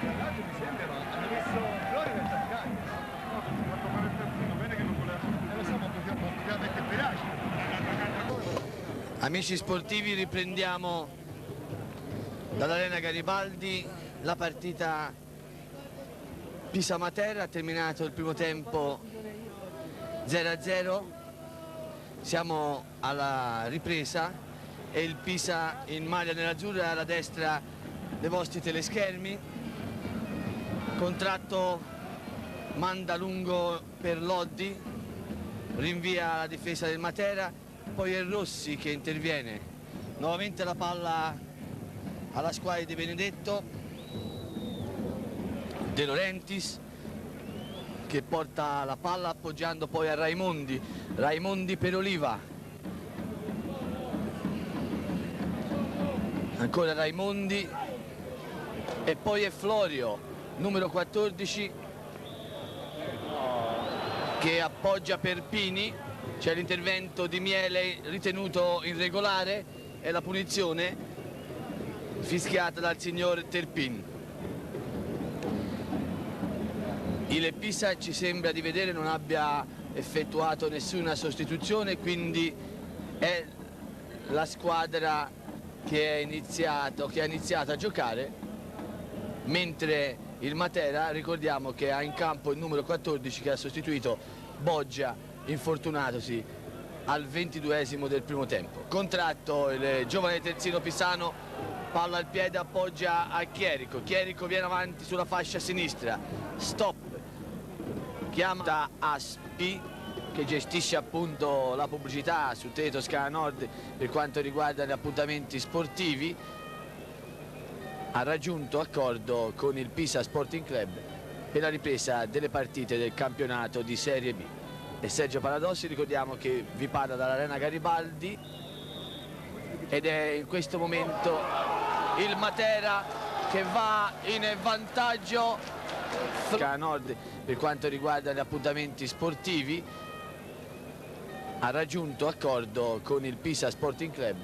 Mi sembra, hanno messo Florio nel attaccante. Fatto fare il terzino, bene che non voleva. Lo so, ma poteva mettere Peraci. Amici sportivi, riprendiamo dall'Arena Garibaldi la partita Pisa-Matera. Ha terminato il primo tempo 0-0, siamo alla ripresa e il Pisa in maglia nerazzurra, alla destra dei vostri teleschermi. Contratto manda lungo per Loddi, rinvia la difesa del Matera, poi è Rossi che interviene. Nuovamente la palla alla squadra di Benedetto, De Laurentiis che porta la palla appoggiando poi a Raimondi per Oliva, ancora Raimondi e poi è Florio, numero 14, che appoggia per Pini. C'è l'intervento di Miele ritenuto irregolare e la punizione fischiata dal signor Terpin. Il Pisa ci sembra di vedere non abbia effettuato nessuna sostituzione, quindi è la squadra che ha iniziato a giocare, mentre il Matera, ricordiamo che ha in campo il numero 14 che ha sostituito Boggia, infortunatosi al 22esimo del primo tempo. Contratto il giovane terzino pisano, palla al piede, appoggia a Chierico viene avanti sulla fascia sinistra, stop, chiama da Aspi che gestisce appunto la pubblicità su Tele Toscana Nord per quanto riguarda gli appuntamenti sportivi. Ha raggiunto accordo con il Pisa Sporting Club per la ripresa delle partite del campionato di Serie B. E Sergio Paradossi, ricordiamo che vi parla dall'Arena Garibaldi ed è in questo momento il Matera che va in vantaggio a Nord per quanto riguarda gli appuntamenti sportivi. Ha raggiunto accordo con il Pisa Sporting Club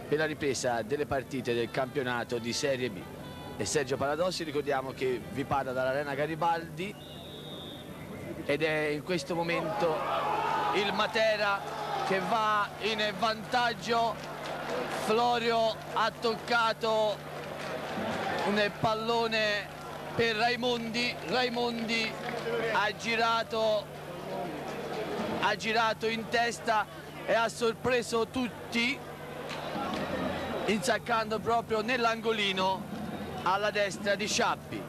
per la ripresa delle partite del campionato di Serie B. E Sergio Paradossi, ricordiamo che vi parla dall'Arena Garibaldi ed è in questo momento il Matera che va in vantaggio. Florio ha toccato un pallone per Raimondi ha girato in testa e ha sorpreso tutti, insaccando proprio nell'angolino alla destra di Sciappi.